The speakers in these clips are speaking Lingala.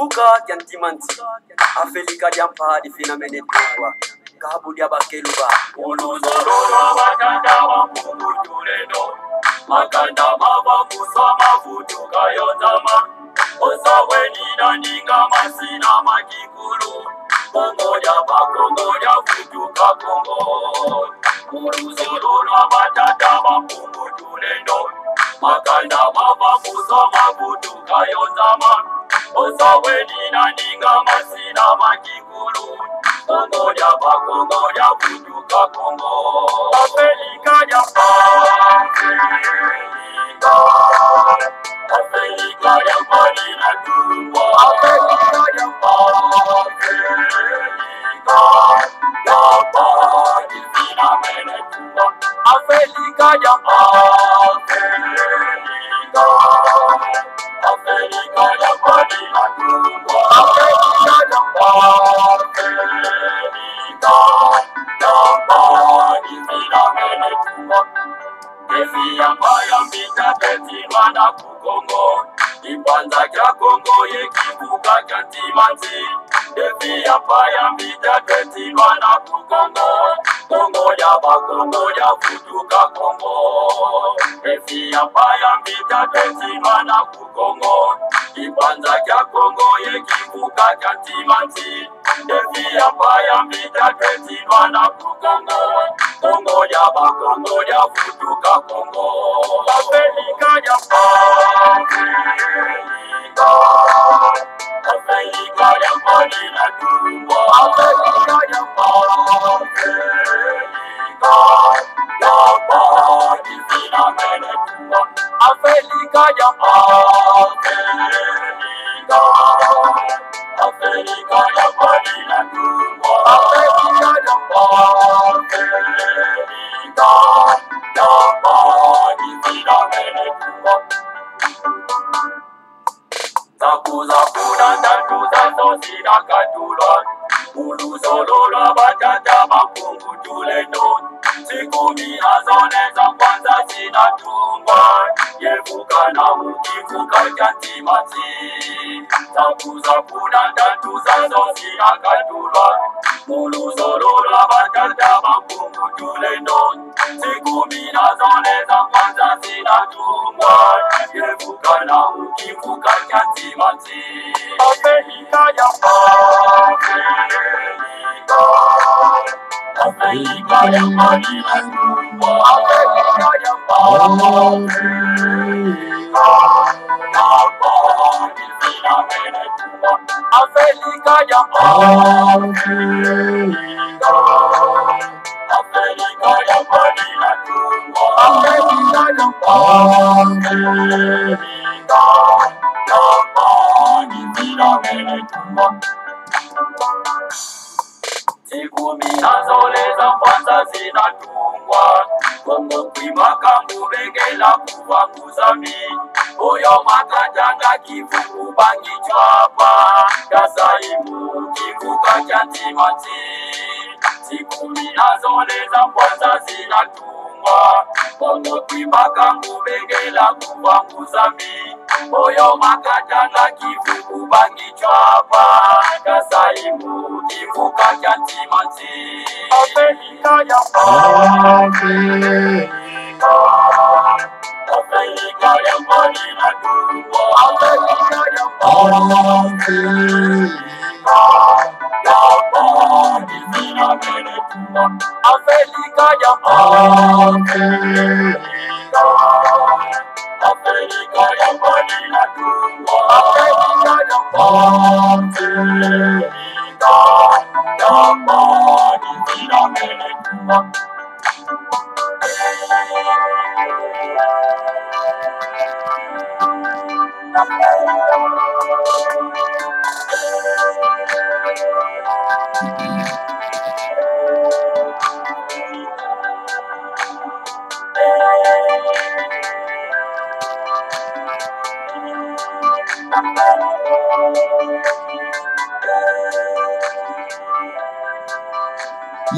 Kivuka Tiantimanti, Afelika Diampa, the Phenomenon, Kabudia Bakeluba, Uluzorora Bakanda Wamuleno, Makanda Mama Musama Futuka Yotama, Osaweni Naninga Masina Makikulu, Kongoja Bakongoja Futuka Kongo, Uluzorora Bakanda Wamuleno, Makanda Mama Musama Futuka Yotama, Osaweni Naninga Masina Makikulu, Kongoja Bakongoja Futuka Kongo, Afrika ya Afrika, Afrika ya Madina Tumba, Afrika ya Afrika, ya Madina Mene Tumba, Afrika ya Afrika, Afrika ya Madina Tumba, Afrika ya Kongo, Ibanza kya Kongo ye kibuka kya Timanti. Defi apaya mbita keti wana kukongo, Kongo ya Bakongo ya Futuka Kongo. Defi apaya mbita keti wana kukongo, Ibanza kya Kongo ye kibuka kya Timanti. Defi apaya mbita keti wana kukongo, Kongo ya Bakongo ya Futuka Kongo. Afrika ya Afrika ya Madina Tumba, Afrika ya Afrika, ya Madina Mene Tumba, Afrika ya Afrika, Afrika ya Madina Tumba, Afrika ya Afrika, ya Madina Mene Tumba. Zakuna tatu zazo sina katulwa, Uluzolola batata makungu tuleno, Sikumi azone za kwanza sina tungwa, Yevuka na ukivuka Tiantimanti. Zakuna tatu zazo sina katulwa, Uluzolola batata makungu tuleno, Sikumi azone za kwanza sina tungwa, Yevuka na ukivuka Tiantimanti. Afrika ya Afrika, Afrika ya Madina Tumba, Afrika ya Afrika, ya Madina Mene Tumba, Afrika ya Afrika, Afrika ya Madina Tumba, Afrika ya Afrika, ya Madina Mene Tumba. Sikumi azoleza kwanza zinatungwa, Kongo kwimaka mubengela kuva kuzami, Oyo makajanga kivuku bangi chwapa, Kasaimu kivuka Tiantimanti. Sikumi azoleza kwanza zinatungwa, Kongo kwimaka mubengela kuva kuzami, Oyo makajanga kivuku bangi chwapa, Kasaimu kivuka Tiantimanti. Afrika ya Afrika, Afrika ya Madina Tumba, Afrika ya Afrika, ya Madina Mene Tumba, Afrika ya Afrika, Afrika ya Madina Tumba, Afrika ya Afrika, ya Madina Mene Tumba.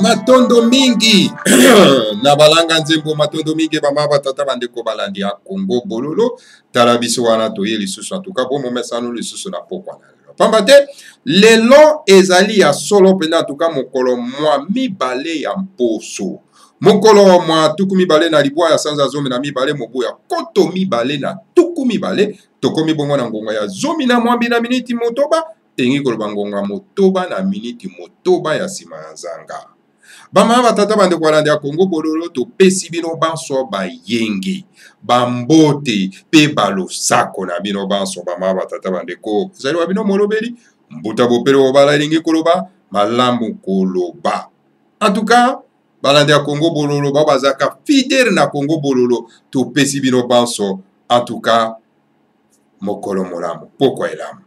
Matondo mingi na balanga nzembo matondo mingi bamaba tata bandeko balandi ya Kongo bololo tala biso wana toye lisusu atuka bomo mesano lisusu na pokwa na pamba te lelo ezali ya solo pena en tout cas mokolo mwa mibale ya mposo mokolo mwa tuku mibale na libwa ya sanza zomi na mibale mobu ya koto mibale na tuku mibale tokomi bongo na ngonga ya zomi na mwambi na miniti motoba engi koloba ngonga motoba na miniti motoba ya nsima ya nzanga bamama batata bandeko balandi ya Kongo bololo topesi bino banso bayenge bambote pe balosako na bino banso bamama batata bandeko ezali wa bino molobeli mbuta bopele obala elingi koloba malamu koloba en tout cas balandi ya Kongo bololo babazaka fidèle na Kongo bololo topesi bino banso en tout cas mokolo molamu pokwa elamu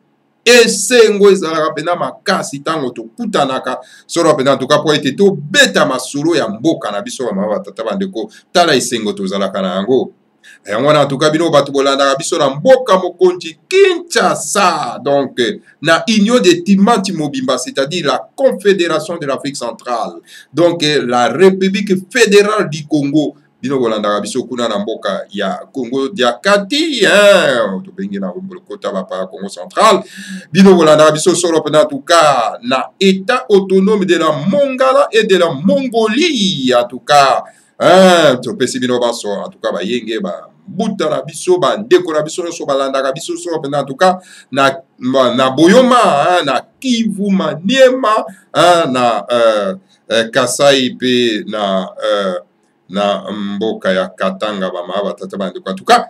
esengo ezalaka pena makasi ntango tokutanaka solo pena en tout cas po ete tobeta masolo ya mboka na biso bamama batata bandeko tala esengo tozalaka na yango yango wana en tout cas bino bato bolandaka biso na mboka mokonzi Kinshasa donc na union de Timanti Mobimba c'est-à-dire la confédération de l'Afrique centrale donc la république fédérale du Congo bino bolandaka biso kuna na mboka ya Congo dia kati to bengi na kota bapa Congo central bino bolandaka biso solo pena en tout cas na état autonome de la Mongala et de la Mongolie en tout cas to pesi bino baso en tout cas ba yenge ba buta na biso ba ndeko na biso so balandaka biso solo pena en tout cas na Boyoma na Kivu Maniema na Kasai pe na mboka ya Katanga bamama batata bandeko en tout cas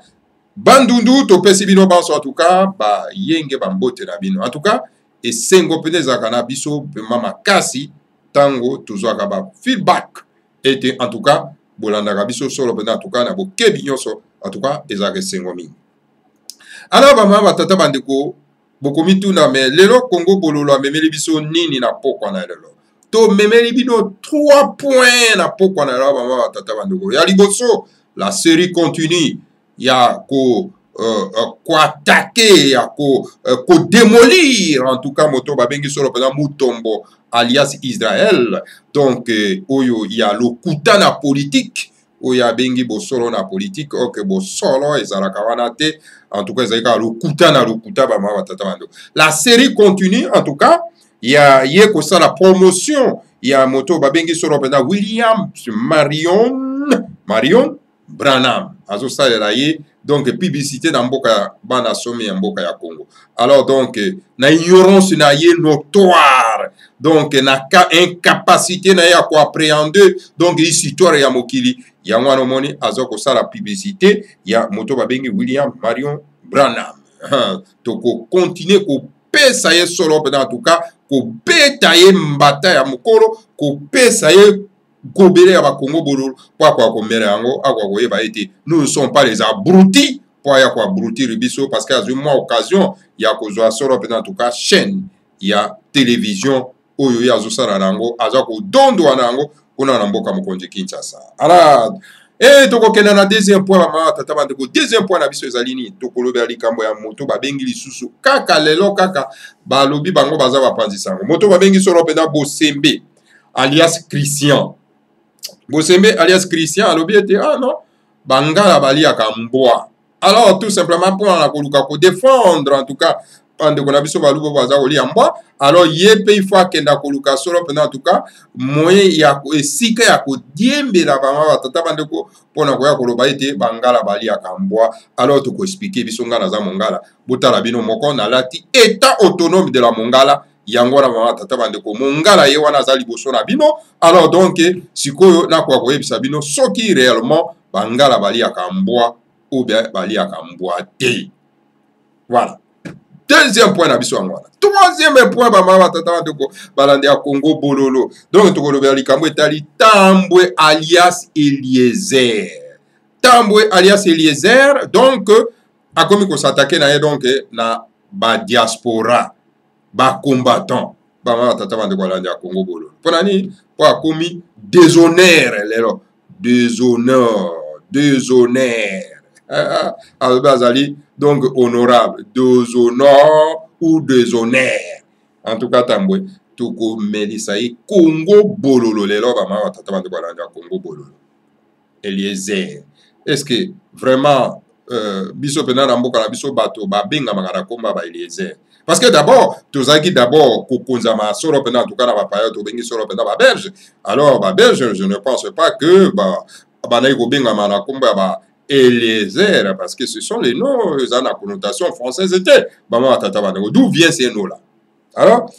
bandundu topesi bino banso en tout cas ba yenge bambote na bino en tout cas esengo pene ezalaka na biso pema makasi tango tozwaka ba feedback ete en tout cas bolandaka biso solo pene en tout cas na bokebi nyonso en tout cas ezalaka esengo mingi alors bamama batata bandeko bokomi tuna me lelo Kongo bololo amemeli biso nini na pokwa na lelo to memeli bino 3 points na pokwa na lelo bamama batata bandeko ya liboso la série continue ya ko attaquer ya ko démolir en tout cas moto babengi solo pena mutombo alias Israël donc oyo ya lokuta na politique oyo abengi bosolo na politique ok bosolo ezalaka wana te en tout cas ezalaka lokuta na lokuta bamama batata bandeko la série continue en tout cas ya ye kosala promotion ya moto babengi solo pena William Marion Branham azosalela ye donc publicité na mboka bana somi ya mboka ya Congo alors donc na ignorance na ye notoire donc na incapacité na ya ko appréhender donc histoire ya mokili ya mwana moni azo kosala publicité ya moto babengi William Marion Branham toko continuer ko pesa ye solo en tout cas ko beta ye mbata ya mokolo ko pesa ye gobele ya Congo bololo kwa komere yango akwa koyeba ete nous ne sommes pas les abrutis pour ya ko abrutir biso parce que a eu moi occasion ya kozwa solo en tout cas chaîne ya télévision oyo ya zosala nango aza ko dondo nango kuna na mboka mokonzi Kinshasa ala tokokenda na deuxième point bamama tata bandeko deuxième point na biso ezali nini tokoloba likambo ya moto babengi lisusu kaka lelo kaka balobi bango baza bapanzisa yango moto babengi solo pena Bosembe alias Christian Bosembe alias Christian alobi ete non bangala baliaka mbwa alors tout simplement pour na koluka ko défendre en tout cas bandeko na biso balubo baza kolia mbwa alors ye pe il faut akenda koluka solo pena en tout cas moyen ya esika ya kodiembela bamama batata bandeko pona koya koloba ete bangala baliaka mbwa alors toko expliquer biso ngala za mongala botala bino moko na lati état autonome de la Mongala yango na mama tata bandeko mongala ye wana za liboso na bino alors donc sikoyo na kwa koyebisa bino soki réellement bangala baliaka mbwa ou bien baliaka mbwa te voilà. Deuxième point na biso yango. Troisième point bamama tata bandeko balandi ya Congo bololo donc tokoloba likambo etali Tambwe alias Eliezer. Tambwe alias Eliezer donc akomi ko s'attaquer na ye donc na ba diaspora ba combattant bamama tata bandeko balandi ya Congo bololo pona ni po akomi déshonneur lelo déshonneur Albazali donc honorable déshonneur ou déshonneur en tout cas Tambwe toko melisa ye Congo bololo lelo bamama tata bandeko balandi ya Congo bololo Eliezer est-ce que vraiment biso pena na mboka na biso bato babengama na komba ba Eliezer. Parce que d'abord, tozaki d'abord kokonzama solo pena en tout cas na bapaya tobengi solo pena ba Belge. Alors ba Belge, je ne pense pas que banayi kobengama na komba ba Eliezer, parce que ce sont les noms, ils ont la connotation française était. D'où vient ces noms-là? Alors,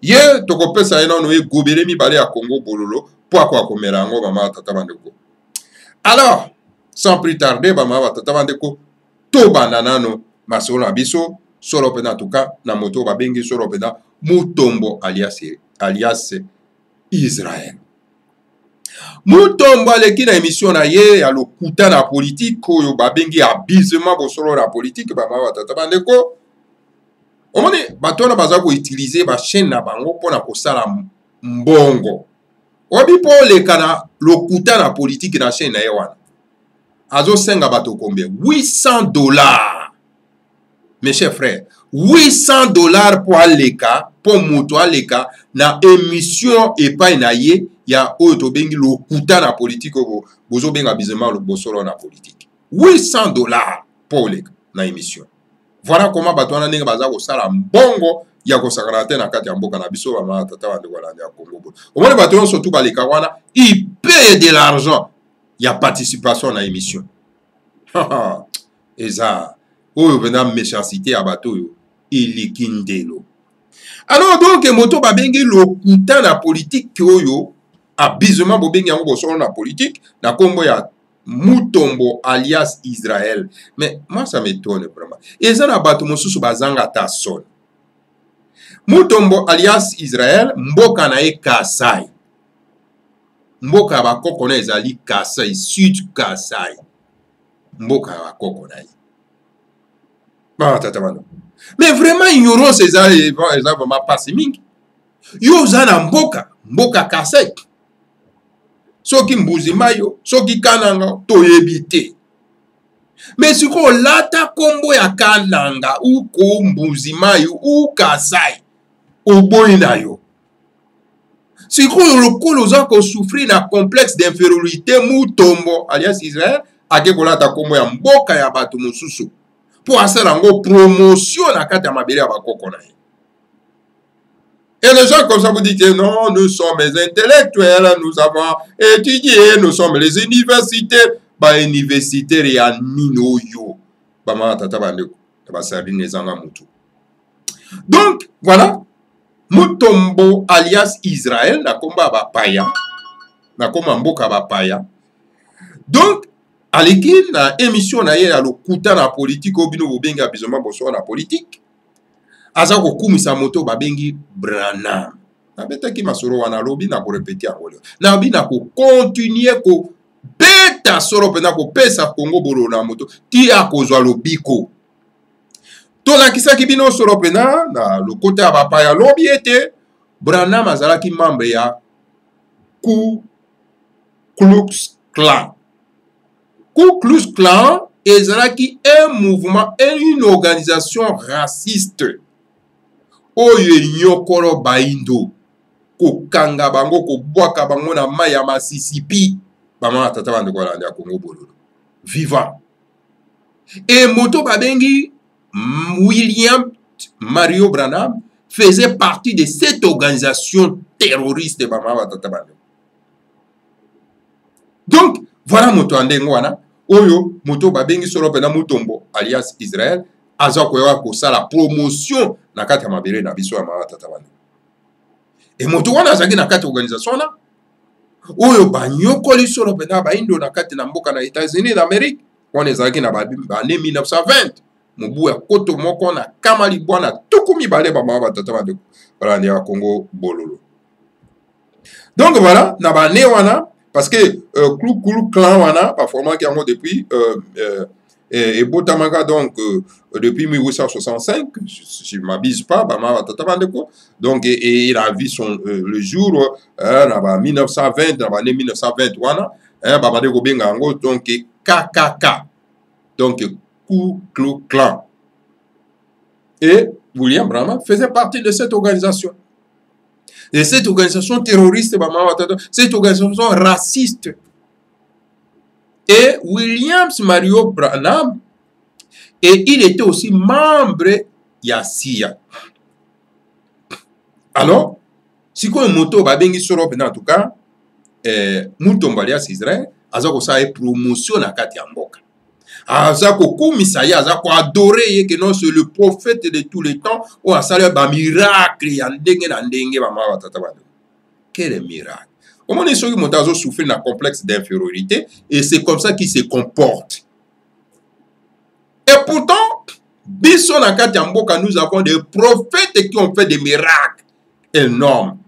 ye tokopesa eno no egobele mibale ya Congo bololo po kwa komerango mama tata bandeko. Alors, sans plus tarder, mama tata bandeko to bananano masolo abiso solo pena en tout cas na moto babengi solo pena Mutombo alias Israël. Mutombo aleki na émission na ye ya lokuta na politique oyo babengi abusement bosolo na politique mama tata bandeko. Omoni batona baza ko utiliser ba chaîne na bango pona ko sala mbongo. Obi po leka na lokuta na politique na chaîne na ye wana. Azo senga bato combien? $800. Mes chers frères, $800 pour aleka, pour moto aleka na émission epai na ye ya oyo to bengi lokuta na politique obo bozo benga bizema lo bosolo na politique. $800 pour leka na émission. Voilà comment batona ninga baza ko sala mbongo ya ko sakrate na kati ya mboka na biso ba mama tata bande wala ya Congo. Au moins batona surtout baleka wana, il paye de l'argent ya participation na émission. Eza oyo bena méchanceté ya bato yo ilikindelo. Alors donc moto babengi lokuta na politique oyo abusement bobengi yango bosolo na politique na kombo ya Mutombo alias Israël. Mais moi ça m'étonne vraiment. Et ça na bato mosusu bazanga ta son. Mutombo alias Israël mboka na e Kasai. Mboka ba koko na ezali Kasai, Sud Kasai. Mboka ba koko na. Ba tata bano. Mais vraiment ignorance ezali vraiment pas mingi. Yo zana mboka Kasai. Soki mbuzi mayo, soki kananga, toyebite. Mais si ko lata kombo ya kananga, ou ko mbuzi mayo, ou Kasai, ou boy na yo. Si ko lokolo za ko souffrir na complexe d'infériorité Mutombo, alias Israël, ake ko lata kombo ya mboka ya bato mosusu. Po asala ngo promotion na kati ya mabele ya bakoko na ye. Et les gens comme ça vous disent que non, nous sommes les intellectuels, nous avons étudié, nous sommes les universités. Bah, universitaires et à Nino yo. Bah, ma tata bandeko. Bah, ça vient les mutu. Donc, voilà. Mutombo alias Israël, na komba ba paya. Na komba mboka ba paya. Donc, aleki na émission na ye ya lokuta na politique obino bobenga bizoma boso na politique. Aza ko kumisa moto babengi Branham. Na betaki masoro wana lobi na ko répéter angolo. Na bi na ko continuer ko beta soro pena ko pesa Congo bolo na moto ti akozwa lobiko. To la kisaki bino soro pena na lokota ba pa ya lobi ete Branham azalaki membre ya Ku Klux Klan. Ku Klux Klan ezalaki un mouvement et une organisation raciste. Oyo nyokoro baindo ko kanga bango ko bwaka bango na mai ya Mississippi bama tata bande ko landa Congo bololo vivant et moto babengi William Mario Branham faisait partie de cette organisation terroriste bama tata bande. Donc voilà moto andengo wana oyo moto babengi solo pena Mutombo alias Israël aza koyewa kosala promotion na kati ya mabele na biso ya mama tata bande. Et moto wana azaki na kati organisation na oyo banyokoli solo pena baindo na kati na mboka na États-Unis d'Amérique wana ezalaki na bane 1920 mobu ya koto moko na kamali bwana tukumi bale ba mama tata bande balandi ya Congo bololo. Donc voilà na bane wana parce que Klux Klan wana performant qui a depuis et Botamanga donc depuis 1865, si je ne m'abuse pas, donc et il a vu son le jour 1920, dans l'année 1920, donc KKK, donc Ku Klux Klan. Et William Branham faisait partie de cette organisation. Et cette organisation terroriste, cette organisation raciste. Et Williams Mario Branham Et il était aussi membre ya CIA. Alors, si quoi moto babengi solo en tout cas, mutombali ya Israël, aza ko sa promotion na kati ya mboka. Aza ko kumisa ye, aza ko adorer ye que non c'est le prophète de tous les temps, ou asala ba miracle ya ndenge na ndenge ba ma batata ba. Quel miracle. Au moins, ceux qui ont souffert d'un complexe d'infériorité, et c'est comme ça qu'ils se comportent. Et pourtant, Bisson Nakati Amboka, nous avons des prophètes qui ont fait des miracles énormes.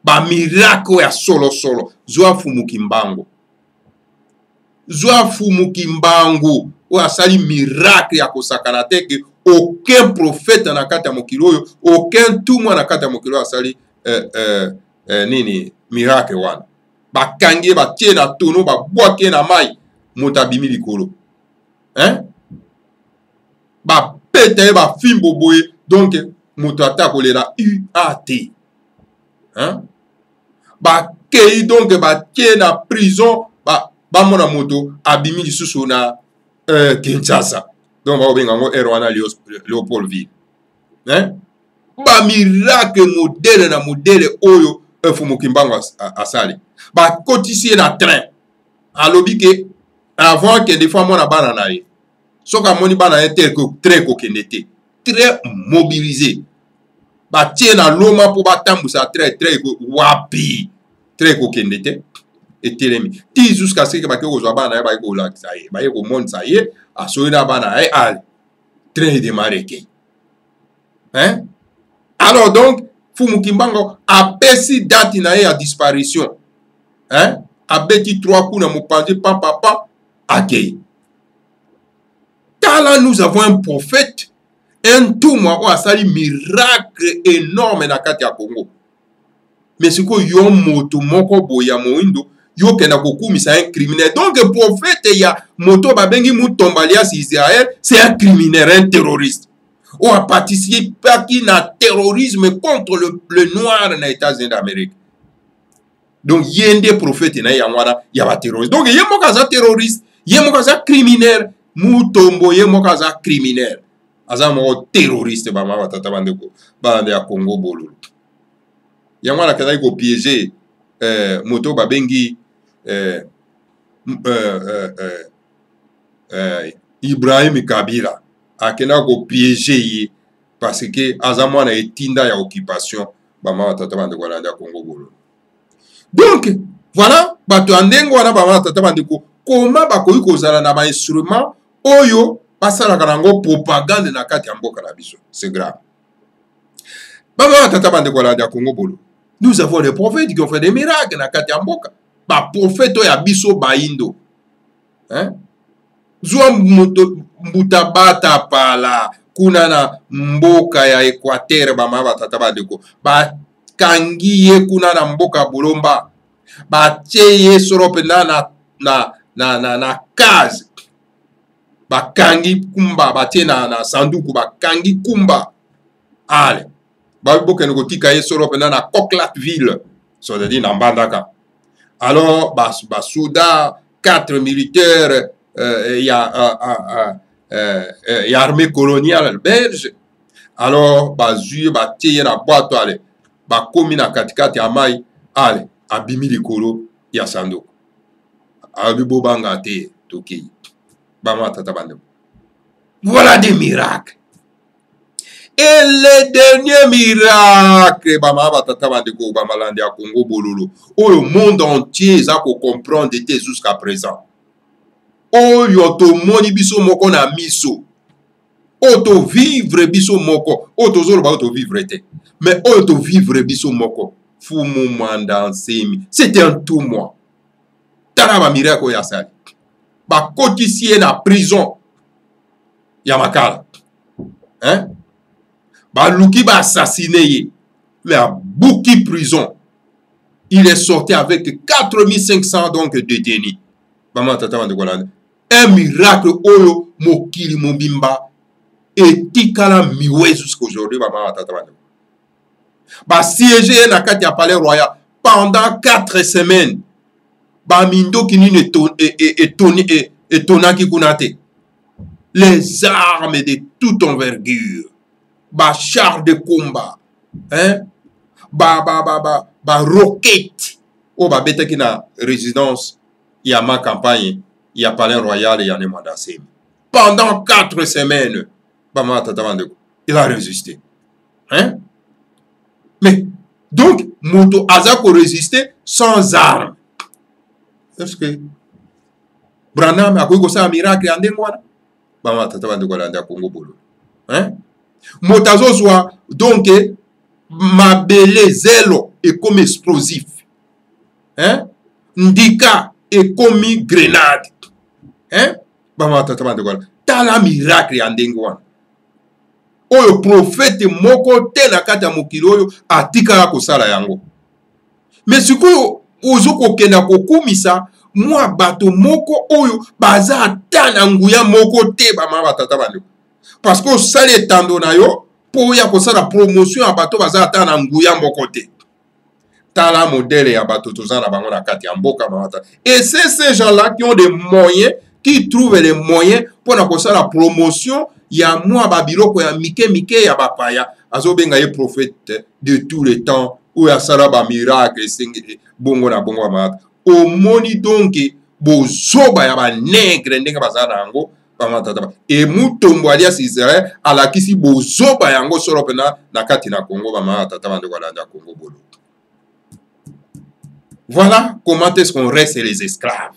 Ba miracle ya solo. Zoa Fumukimbango. Zoa Fumukimbango. Ou asali miracle ya kosakanate que aucun prophète Nakati Amokilo, aucun tout moi Nakati Amokilo asali nini miracle wana. Ba kange ba tie na tono ba boake na mai motabimi likolo. Hein? Ba pete ba fimbo boye donc mutata kolela UAT. Hein? Ba kei donc ba tie na prison ba mona moto abimi lisusu na Kinshasa. Donc ba obenga ngo Erwana Léopoldville. Hein? Ba miracle modèle na modèle oyo Fumukimbango asali. Ba kotisie na train. Alobi ke avant que des fois mon bana na ye. Soka moni bana était très kokendete, très mobilisé. Ba tie na loma po ba tambusa très wapi. Très kokendete et telemi. Ti jusqu'à ce que ba ke ozwa bana ba ko la ça ye. Ba ye ko monde ça ye, asoina bana e al. Train démarrer ke. Hein? Alors donc Fumukimbango a perçu date na ye à disparition. Hein? A beti 3 coups na mopanzi papa accueilli. Car là nous avons un prophète, un tout moi ou asali miracle énorme na kati ya Congo. Mais ce que yo moto moko boya moindo yo kena kokumisa un criminel. Donc le prophète ya moto babengi mutombalia si Israël, c'est un criminel, un terroriste. Ou a participé à terrorisme contre le noir dans les États-Unis d'Amérique. Donc, il y a des prophètes qui sont terroristes. Donc, il y a des terroristes, il y a des criminels. Moutombo, il y a des criminels. Il y a des terroristes. Il y a des Congo Bololo. Il y a des gens qui piégé Moto Babengi Ibrahim Kabila. Akena ko piéger parce que azamwa na etinda ya occupation bama tata bande ko landa Congo Bolo. Donc voilà bato andengo wana bama tata bande ko koma bakoyi kozala na ba instrument oyo basala kanango propagande na kati ya mboka na biso. C'est grave. Bama tata bande ko landa Congo Bolo. Nous avons des prophètes qui ont fait des miracles na kati ya mboka. Ba prophète ya biso baindo. Hein? Zwa mutabata pala kuna na mboka ya Equateur bama batata bandeko ba kangiye kuna na mboka Bulomba ba cheye sorope na kazi ba kangi kumba ba na sanduku ba kangi kumba ale ba boka ngo tika ye sorope na Coquelatville so de dit na Mbandaka. Alors ba souda 4 militaires il y a armée coloniale belge. Alors bazu batie na boato ale ba komi na katikati ya mai ale abimi likolo ya sanduku abibo banga te toki bama tata bande. Voilà des miracles. Et le dernier miracle bama tata bande ko bama lande ya Congo Bololo o le monde entier za ko comprendre était jusqu'à présent. Oyo to moni biso moko na miso. Oto vivre biso moko. Oto zolo ba oto vivre te. Mais oto vivre biso moko. Fumu manda nsemi. C'était un tout moi. Tana ba miracle ya sali. Ba kotisie na prison. Ya makala. Hein? Ba luki ba assassiné ye. Mais à Bouki prison. Il est sorti avec 4500 donc détenus. Maman tata de Golande. Un miracle oyo mokili mobimba et tikala miwe jusqu'aujourd'hui maman tata de. Ba siégé na kati ya palais royal pendant 4 semaines. Ba mindo kinine etonaki kunate. les armes de toute envergure, ba char de combat, hein, ba roquette, oh ba bête qui na résidence, il y a ma campagne, il y a palais royal et il y a les mandats. Pendant 4 semaines, il a résisté. Hein? Mais, donc, Moto Azako résisté sans armes. Est-ce que Branham a fait un miracle en Dengwana? Hein? Motazo soit donc ma belle zélo est comme explosif. Hein? Ndika est comme grenade. Hein? Tala miracle en Dengwana. Oyo prophète moko te na kati ya mokili oyo atikala kosala yango. Mais sikoyo ozoko kenda kokumisa mwa bato moko oyo baza ata na nguya moko te bama batata bando. Parce que osali etando na yo po ya kosala promotion ya bato baza ata na nguya moko te. Tala modèle ya bato toza na bango na kati ya mboka mamata. Et c'est ces gens-là qui ont des moyens, qui trouvent les moyens pour na kosala promotion ya mwa babiloko ya mike ya bapaya. Azo benga ye prophète de tous les temps ou ya sala ba miracle bongo na bongo mamata. Omoni donc bozoba ya ba nègre ndenge bazana yango mamata. Et mutombo alias Israël alakisi bozoba yango solo pena na kati na Congo mamata tabande kwa landa Congo bolo. Voilà comment est-ce qu'on reste les esclaves.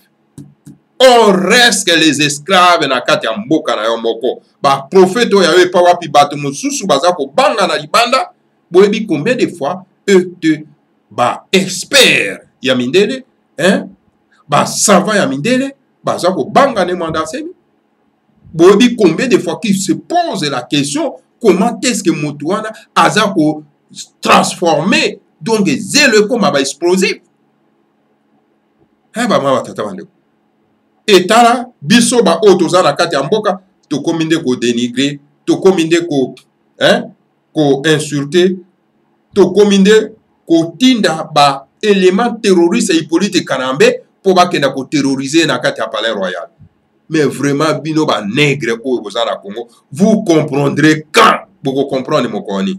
On reste les esclaves na kati ya mboka na yo moko. Ba prophète oyo yawe pa wapi bato mosusu baza ko banga na libanda. Boyebi combien de fois eux te ba expert ya mindele, hein? Ba savant ya mindele, baza ko banga ne mandaseni. Boyebi combien de fois qu'ils se posent la question comment est-ce que motuana aza ko transformer donc zèle comme ba explosif. Hein ba ma tata bande. Et tala biso ba otoza na kati ya mboka to kominde ko dénigrer, to kominde ko hein ko insulter, to kominde ko tinda ba élément terroriste et politique kanambe pour ba kenda ko terroriser na kati ya palais royal. Mais vraiment bino ba nègre ko boza na Congo, vous comprendrez quand vous comprendre mokoni.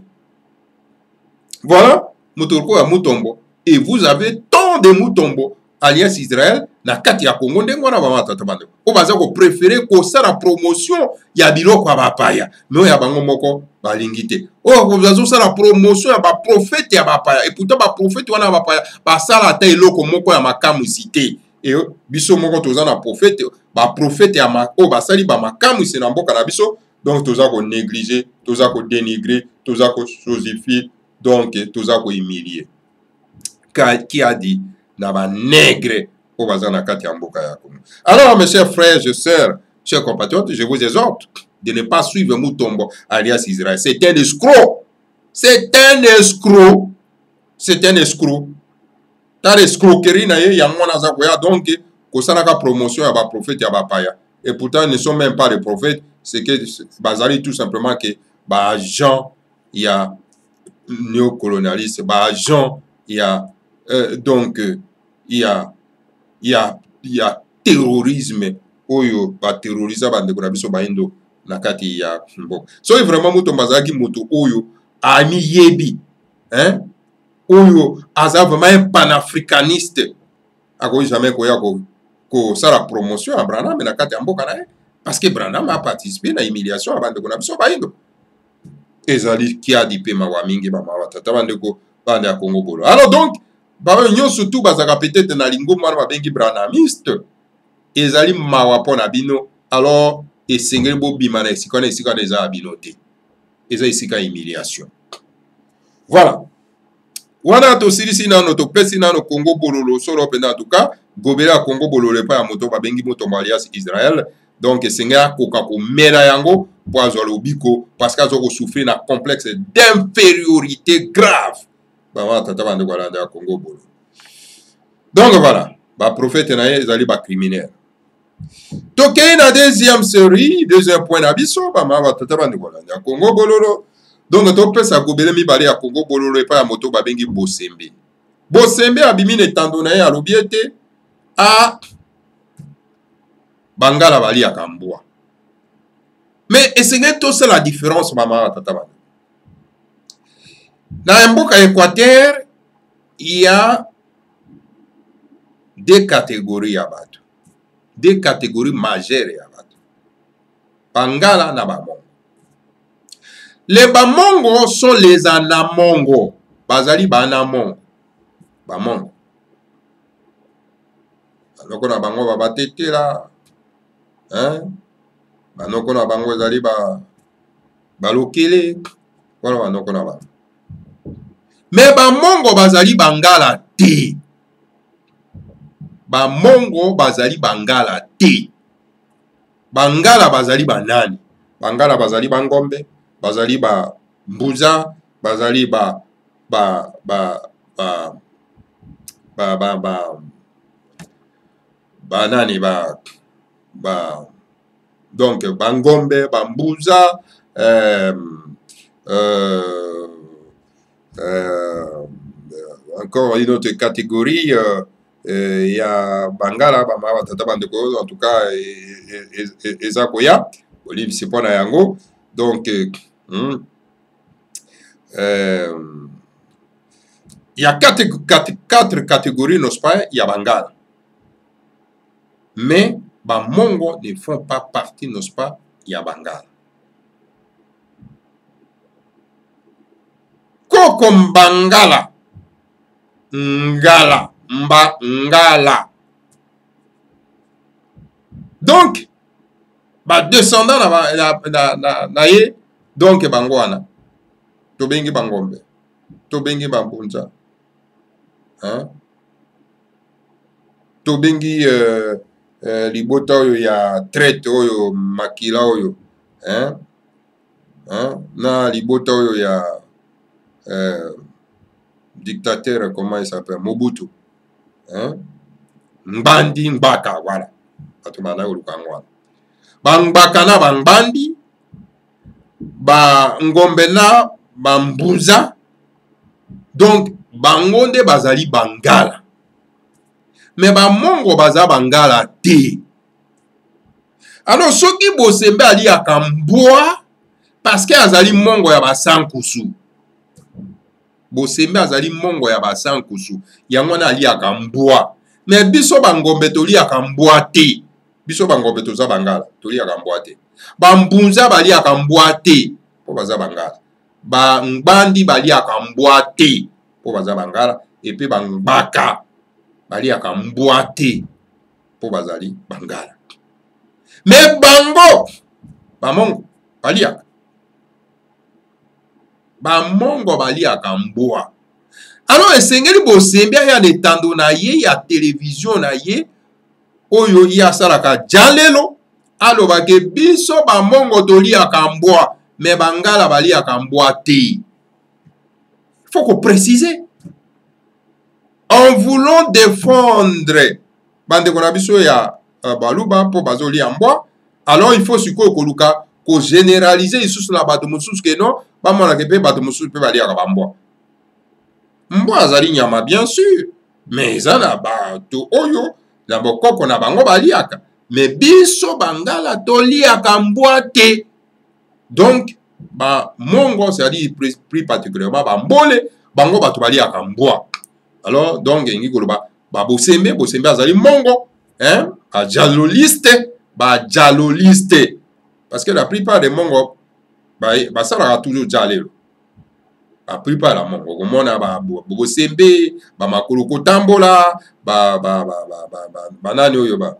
Voilà, mutorko ya mutombo et vous avez tant de mutombo alias Israël na kati ya Congo ndengo na ba tata bande. O baza ko préférer ko sala promotion ya biloko ya bapaya. Mais ya bango moko balingité. O ko baza sala promotion ya ba prophète ya bapaya. Et pourtant ba prophète wana bapaya ba sala ta eloko moko ya makamu cité. Et biso moko toza na prophète ba prophète ya mako ba sali ba makamu c'est na mboka na biso. Donc toza ko négliger, toza ko dénigrer, toza ko sosifier, donc toza ko humilier. Qui a dit na ba nègre au bazana kati ya mboka ya Congo. Alors mes chers frères et sœurs, chers compatriotes, je vous exhorte de ne pas suivre Mutombo alias Israël. C'est un escroc. C'est un escroc. C'est un escroc. T'as l'escroquerie na ye yango na zakoya donc kosalaka promotion ya ba prophète ya ba paya. Et pourtant ne sont même pas des prophètes, c'est que bazali tout simplement que ba agent il y a néocolonialiste, ba agent il y a donc il y a terrorisme oyo ba terrorisa bande kuna biso baindo na kati ya mboka. So vraiment muto mbazaki muto oyo ami yebi, hein? Oyo aza vraiment un panafricaniste. Ako jamais ko ya ko sala promotion à Branham na kati ya mboka na ye parce que Branham a participé na humiliation bande kuna biso baindo. Ezali ki a dipe mawa mingi ba mawa tata bande ko bande ya Congo bolo. Alors donc ba nyo surtout bazaka peut-être na lingo mwana ba bengi branamiste ezali mawa pona bino alors esengeli bo bima na esika déjà bino te eza esika humiliation. Voilà wana to silisi nano to pesi nano Congo bololo solo pena en tout cas gobela Congo bololo pa ya moto ba bengi moto alias Israël donc esengela koka ko mela yango po azwa lobiko parce que azoko souffrir na complexe d'infériorité grave. Donc voilà, ba prophète na ye ezali ba criminel. Tokei na deuxième série, deuxième point na biso ba ma batata bande kolanda Congo bololo. Donc to pesa gobele mibale ya Congo bololo epa ya moto ba bengi Bosembe. Bosembe abimi ne tando na ye alobi ete a bangala bali ya kambwa. Mais c'est tout ça la différence, maman, tata. Dans mboka Équateur, il y a deux catégories à battre. Deux catégories majeures à battre. Bangala na Bamongo. Les Bamongo sont les Anamongo. Bazali Banamongo. Bamongo. Alors qu'on a Bango Babatete là. Hein? Alors qu'on a Bango Zali Balokele. Voilà, alors qu'on a Bango. Mais Bamongo Bazali Bangala T. Bamongo Bazali Bangala T. Bangala Bazali Banani. Bangala Bazali Bangombe. Bazali ba Mbuza. Bazali Banani donc Bangombe, Bambuza, encore une autre catégorie, il y a Bangala, en tout cas, Ezakoya, Olive Sipona Yango, donc, il y a quatre catégories, n'est-ce pas? Il y a Bangala. Mais Bamongo ne font pas partie, n'est-ce pas? Il y a Bangala. Kokom Bangala. Ngala. Mba Ngala. Donc, descendant na ye, donc Bangwana. Tobengi Bangombe. Tobengi Bambunza. Hein? Tobengi libota oyo ya traite oyo makila oyo. Hein? Hein? Na libota oyo ya dictateur, comment il s'appelle? Mobutu. Hein? Mbandi Mbaka, voilà. Bangbaka na bangbandi, ba ngombe na bambuza. Donc, bangonde bazali Bangala. Mais Bamongo baza Bangala te. Alors, ceux qui bosembe ali à Kamboa, parce que azali mongo ya basankusu. Bosembe azali mongo ya basankusu. Yango na ali à Kamboa. Mais biso bangombe toli à Kamboa te. Biso bangombe toza Bangala. Toli à Kamboa te. Bambunza bali à Kamboa te. Po baza Bangala. Bangbandi bali à Kamboa te. Po baza Bangala. Et puis Bangbaka bali à Kamboa te. Po bazali Bangala. Mais Bango, Bamongo, Baliak. Bamongo Baliak Kamboa. Alors, esengeli bosembe ya netando na ye ya télévision na ye oyo ya salaka jalelo alo bake biso Bamongo toli ya Kamboa mais Bangala Baliak Kamboa te. Il faut qu'on précise. En voulant défendre bande konabiso ya Baluba pour bazoli amboa, alors il faut suko koluka ko généraliser isusu na bato mususu ke non ba mona ke pe bato mususu pe bali aka bamboa. Mboa azali nyama bien sûr, mais ezana bato oyo na bokoko na bango bali aka, mais biso Bangala toli aka mboa te. Donc ba mongo c'est-à-dire plus particulièrement ba mbole bango bato bali aka mboa. Alors donc ngi koloba ba bosembe azali mongo. Hein? A jaloliste, jaloliste. Parce que la plupart des Mongos, ça va toujours jalelo. La plupart des Mongos, comme on a Bobo Sembe, Makoloko Tambola, Banano Yoba.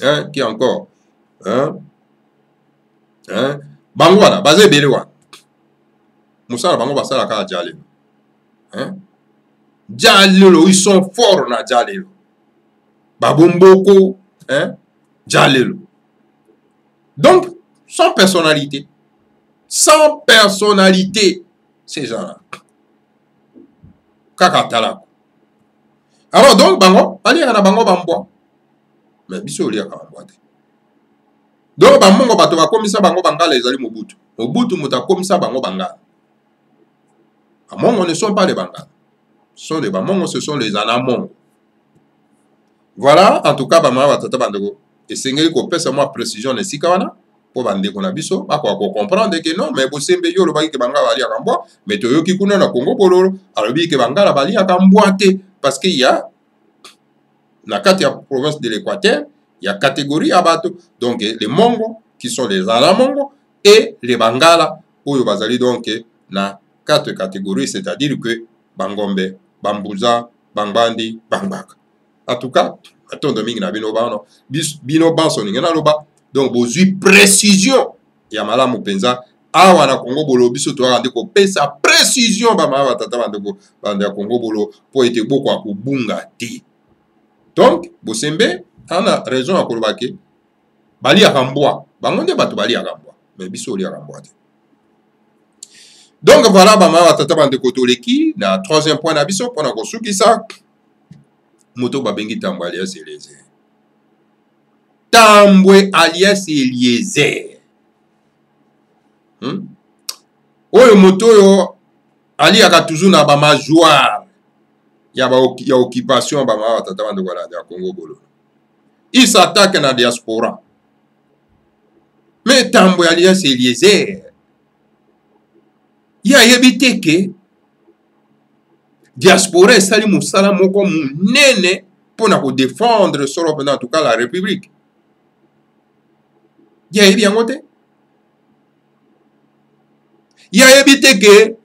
Hein? Qui encore? Hein? Hein? Bangwana, Bazé Belewa. Moussa Bango Basala Ka jalelo. Hein? Jalelo, ils sont forts na jalelo. Babomboko, hein, Jalelo. Donc, sans personnalité. Sans personnalité, ces gens-là. Kakatala. Alors, donc, Bango, allez à la Bango Bamboa. Mais, biso liya Bamboa. Donc, Bamongo bato va comme ça, Bango Bangala, les alliés Mobutu. Mobutu mouta comme ça, Bango Bangala. Bamongo ne sont pas des Bangala. Ce sont des Bamongo, ce sont les Anamongo. Voilà, en tout cas, Bama Batata Bandego. Et c'est une précision de Sikawana. po bandeko na biso bakoka comprendre que non mais bosembe yo olobaki ke bangala baliaka mbwa mais toyoki kuna na Congo bololo alobi ke bangala baliaka mbwa te parce que ya na kati ya province de l'Équateur il y a catégorie ya bato donc les Mongo qui sont les Alamongo et les Bangala oyo bazali donc na 4 catégories, c'est-à-dire que Bangombe, Bambuza, Bangbandi, Bangbaka. En tout cas, attendons mingi na bino bano, bino banso ninga na loba. Donc bozui précision ya malamu penza awa na Congo bolo biso to ande ko pesa précision ba ma tata bandeko bande ya Congo bolo po ete boko akubunga te. Donc bosembe ana raison ya koloba ke bali akambwa, bangonde bato bali akambwa, mais biso li akambwa te. Donc voilà, bama tata bande kotoleki na troisième point na biso pona ko suki sa moto babengi Tambwe alias Eliezer. Tambwe alias Eliezer. Oyo moto yo ali aka toujours na ba majoire ya occupation bama tata bande ko ya Congo bolo. Il s'attaque na diaspora. Mais Tambwe alias Eliezer ya yebite ke diaspora esali musala moko munene pona ko défendre solo en tout cas la République. Ya yebi yango te. Ya yebite ke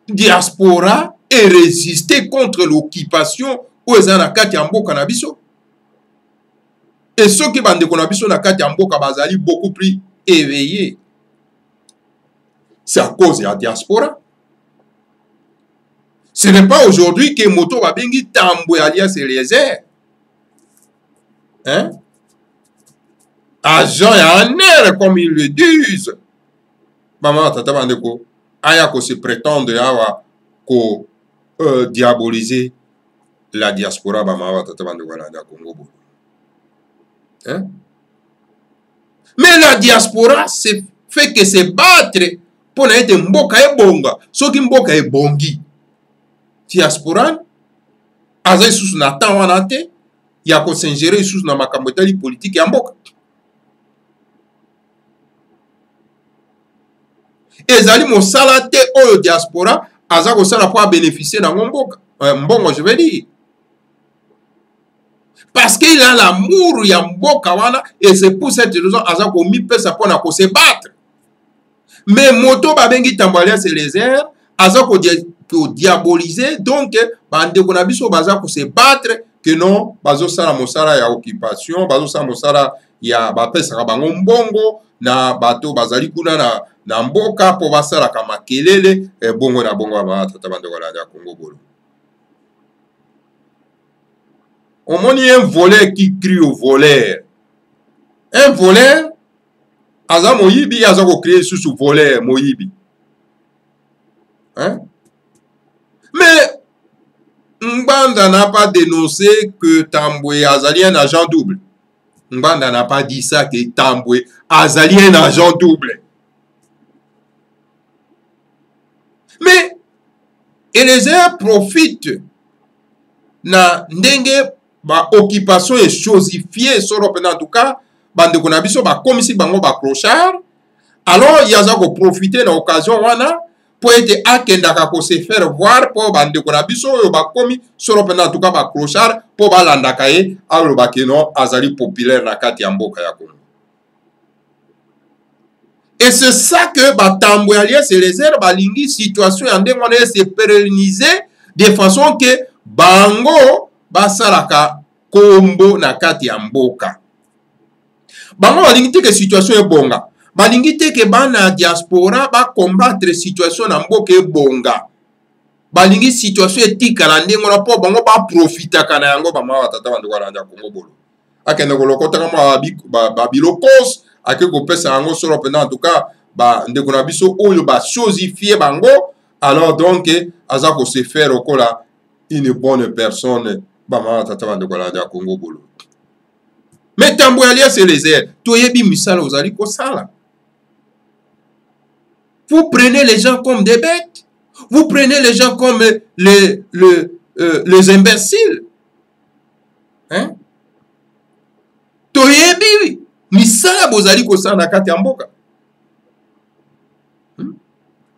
diaspora et résister contre l'occupation ou ezana kati ya mboka na biso. Et ceux qui bande ko na biso na kati ya mboka bazali beaucoup plus éveillés. C'est à cause de la diaspora. Ce n'est pas aujourd'hui que Moto Babengi Tambwe alias Eliezer. Hein? Agent et en air, comme ils le disent. Maman, tata bandeko, aya ko se prétendre awa ko diaboliser la diaspora, maman, tata bandeko na Congo. Hein? Mais la diaspora fait que se battre pour être mboka ebonga soki mboka ebongi diaspora aza isusu na temps wana te ya kosengere isusu na makambo etali politique ya mboka ezali mosala te oyo diaspora aza kosala po abénéficier nango mboka mbongo je veux dire parce qu'il a l'amour ya mboka wana et c'est pour cette raison aza komipesa mpona kose battre. Mais moto babengi Tambwe alias Eliezer aza ko diaboliser donc bande ko na biso baza ko se battre que non bazo sala mosala ya occupation bazo sala mosala ya bapesa bango mbongo na bato bazali kuna na mboka po basala ka makelele bongo na bongo ba tata bande ko la Congo bolo. On moni un voleur qui crie au voleur. Un voleur aza moyibi aza ko créer sous voleur moyibi. Hein? Mais Ngbanda n'a pas dénoncé que Tambwe azali un agent double. Ngbanda n'a pas dit ça que Tambwe azali un agent double. Mais Eliezer profite na ndenge ba occupation et chosifié solo en tout cas bande ko na biso ba komisi bango ba clochard alors yaza ko profiter na occasion wana po ete akendaka ko se faire voir po bande ko na biso yo ba komi solo en tout cas ba clochard po balandaka ye aloba ke non azali populaire na kati ya mboka ya Congo. Et c'est ça que ba Tambwe alias Eliezer balingi situation ya ndenge wana se pérenniser de façon que bango basalaka kombo na kati ya mboka. Bango balingi te ke situation ebonga. Balingi te ke bana diaspora ba combattre situation na mboka ebonga. Balingi situation etikala ndenge wana po bango ba profitaka na yango ba mawa tata bandu kwa nda Congo bolo. Akende kolokota kama ba bilokos ake kopesa yango solo pena en tout cas ba ndeko na biso oyo ba chosifier bango alors donc aza ko se faire okola une bonne personne bama tata bande ko la Congo bolo. Mais Tambwe alias Eliezer toyebi misala ozali ko sala. Vous prenez les gens comme des bêtes. Vous prenez les gens comme les imbéciles. Hein? Toyebi misala bozali kosala na kati ya mboka.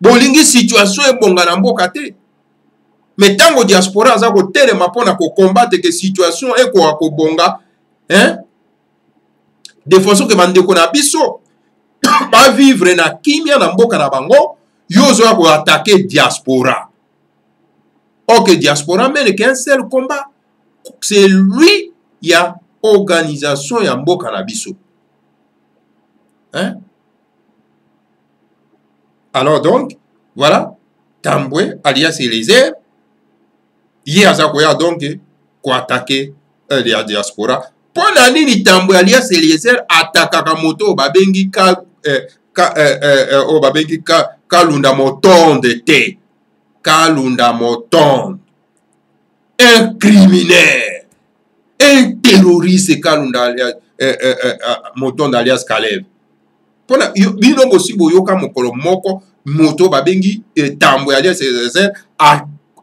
Bolingi situation ebonga na mboka te. Mais tango diaspora aza kotelema mpona kokombate ke situation ekoka kobonga, de façon ke bandeko na biso bavivre na kimia na mboka na bango, yo ozoya koatake diaspora. Ok, diaspora mène qu'un seul combat, c'est lui ya organisation ya mboka na biso. Alors donc, voilà, Tambwe alias Eliezer, ye aza koya donc ko attaquer la diaspora. Pona nini Tambwe alias Eliezer atakaka moto babengi Kalunda Motonde te. Kalunda Motonde. Un criminel. Un terroriste Kalunda Motonde alias Caleb. Pona bino bosibo yoka mokolo moko moto babengi Tambwe alias Eliezer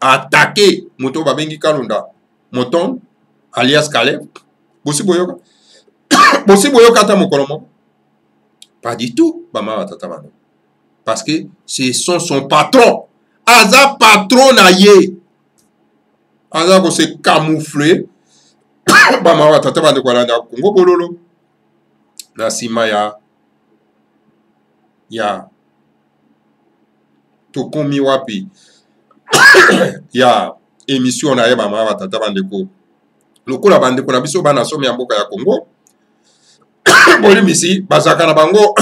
attaquer moto babengi Kalunda Motonde alias Caleb. Bosibo yoka. Bosibo yoka ta mokolo moko. Pas du tout, Bama Tatabano. Parce que ce sont son patron. Aza patron na ye. Aza ko se camoufler. Bama Tatabano kwa landa Congo bololo. Na sima ya tokomi wapi. Ya émission na ye Bama Tatabano ko. Lokola bande ko na biso bana somi ya mboka ya Congo. Bolimisi bazaka na bango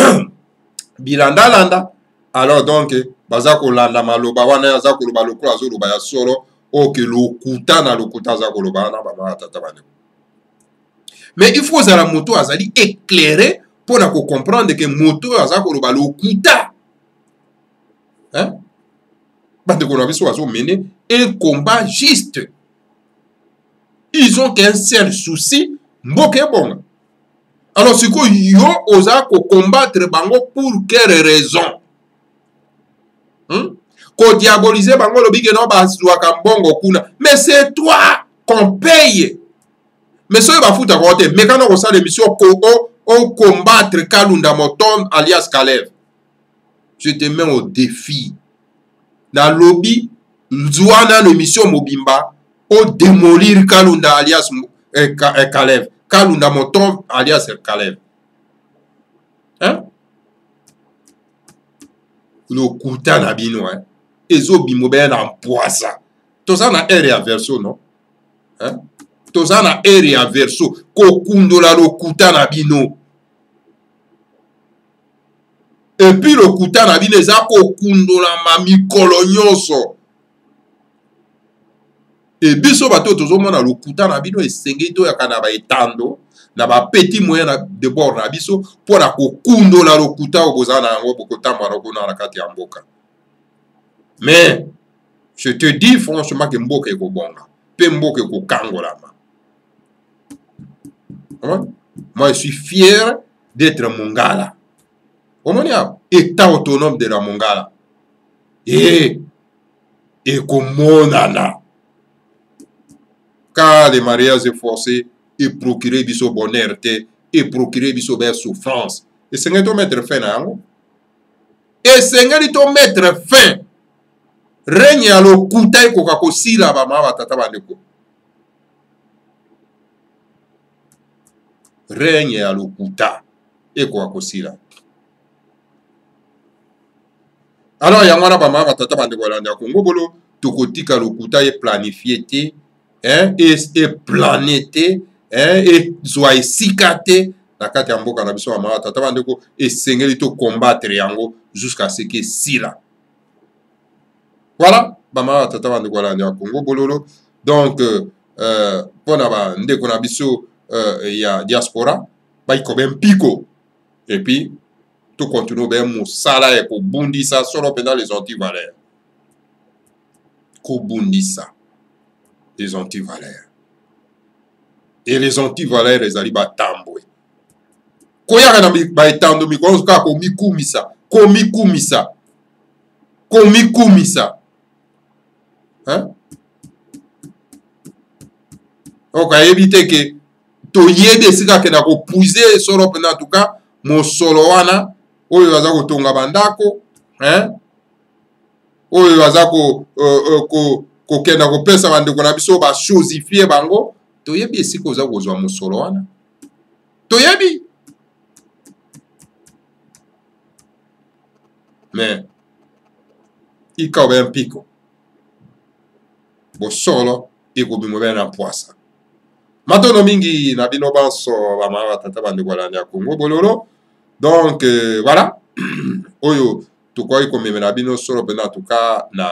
bilanda landa. Alors donc baza ko landa maloba wana yaza ko loba lokola zo loba ya solo o ke lokuta na lokuta za ko loba na bama tata bande. Mais il faut zala moto azali éclairé pour na ko comprendre que moto yaza ko loba lokuta. Bande ko na biso azo mener un combat juste. Ils ont qu'un seul souci, mboke bonga. Alors, c'est que yo osa ko combattre bango pour quelle raison? Ko diaboliser bango lobi ke no bazwaka mbongo kuna. Mais c'est toi qu'on paye. Mais so ba futa ko te, mais quand on sala l'émission on combattre Kalunda Motonde alias Caleb. Je te mets au défi. Dans lobby, Zouana l'émission Mobimba, on démolir Kalunda alias Caleb. Kalunda Motonde alias Caleb. Le kuta na bino, ezo bimobe na mpoasa. Toza na ere verso, non? Toza na ere verso. Kokundola lo kuta na bino. Et puis le kuta na bino eza kokundola ma mikolo nyonso. Et biso bato tozomona lokuta na bino esengeli to yakana ba etando na ba petit moyen de bord na biso pour na kokundola lokuta obozana yango bokotamba na na kati ya mboka. Mais je te dis franchement que mboka ekobonga pe mboka ekokangolama. Moi je suis fier d'être Mongala. Omonia état autonome de la Mongala. Et komonana. Car les mariages forcés et procurer biso bonheur et procurer biso belle souffrance. Et c'est to mettre fin à yango. Et c'est to mettre fin. Règne à lokuta et koka kosila ba ma tata bandeko. Règne à lokuta et koka kosila. Alors yangwana ba ma tata bandeko landa Congo bolo tokotika lokuta et planifié te. Et planété, et soit cicaté, la carte en boka na biso amara tata bandeko et sengeli to combattre yango jusqu'à ce que si là. Voilà, bama tata bandeko la na Congo bololo. Donc pona ba ndeko na biso ya diaspora, ba iko ben pico. Et puis tout continue ben musala et ko bundisa solo pendant les anti-valeurs. Ko bundisa. Les anti-valeurs. Et les anti-valeurs, les ali batambwe. Koyaka na ba etando mikonzo ka komikumisa. Komikumisa. Komikumisa. Ok, éviter que toyebi esika akenda kopuize solo mpena tuka mosolo wana oyo aza kotonga bandako oyo aza kokenda kopesa bandeko na biso bachosifie bango toyebi esika oza kozwa mosolo wana toyebi mais ika obe mpiko bosolo ekobima obe na mpwasa matono mingi na bino banso bamama batata bandeko balandi ya Congo bololo donc voilà oyo tokoki komemela bino solo mpena tuka na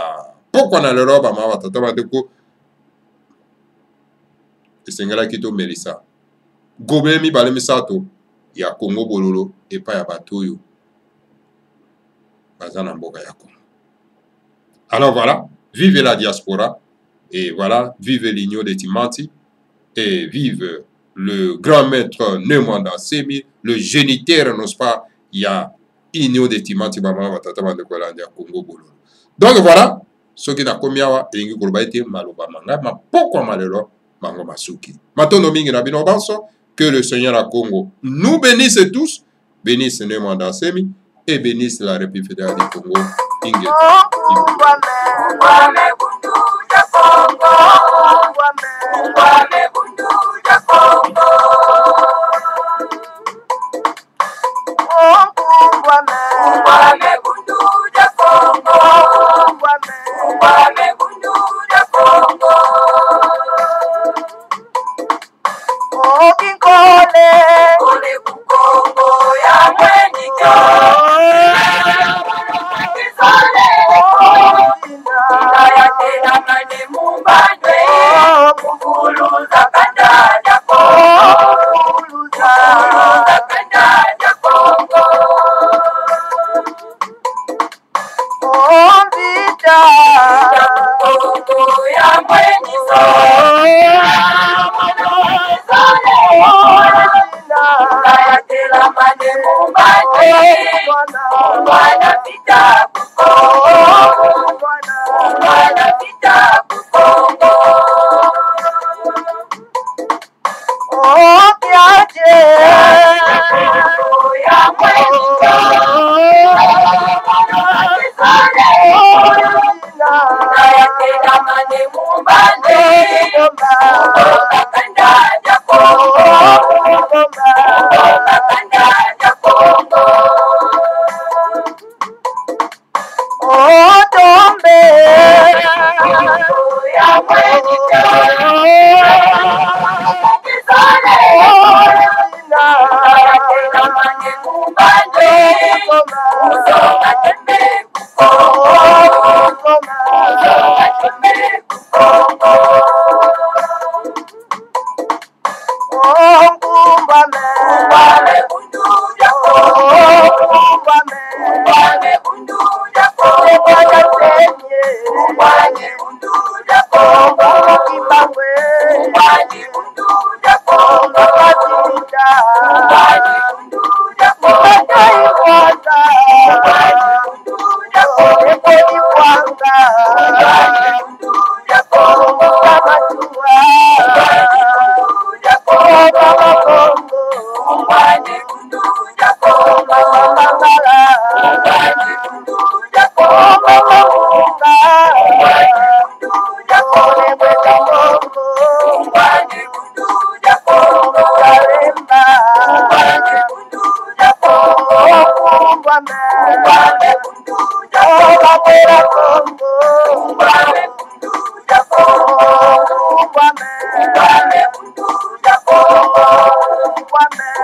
pokwa na lelo bamama batata bandeko esengelaki tomelisa gobe mibale misato ya Congo bololo epai ya bato oyo baza na mboka ya Congo. Alors voilà, vive la diaspora et voilà, vive l'union de Timanti et vive le grand maître Nemwanda Semi, le géniteur, n'est-ce pas, il y a union de Timanti bama batata bandeko balandi ya Congo bololo. Donc voilà, ce qui n'a komiawa elingi koloba ete maloba manga mapokwa malelo bango masuki. Matondo mingi na bino banso, que le Seigneur à Congo nous bénisse tous, bénisse Nemwanda Semi et bénisse la République fédérale du Congo.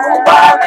Ubame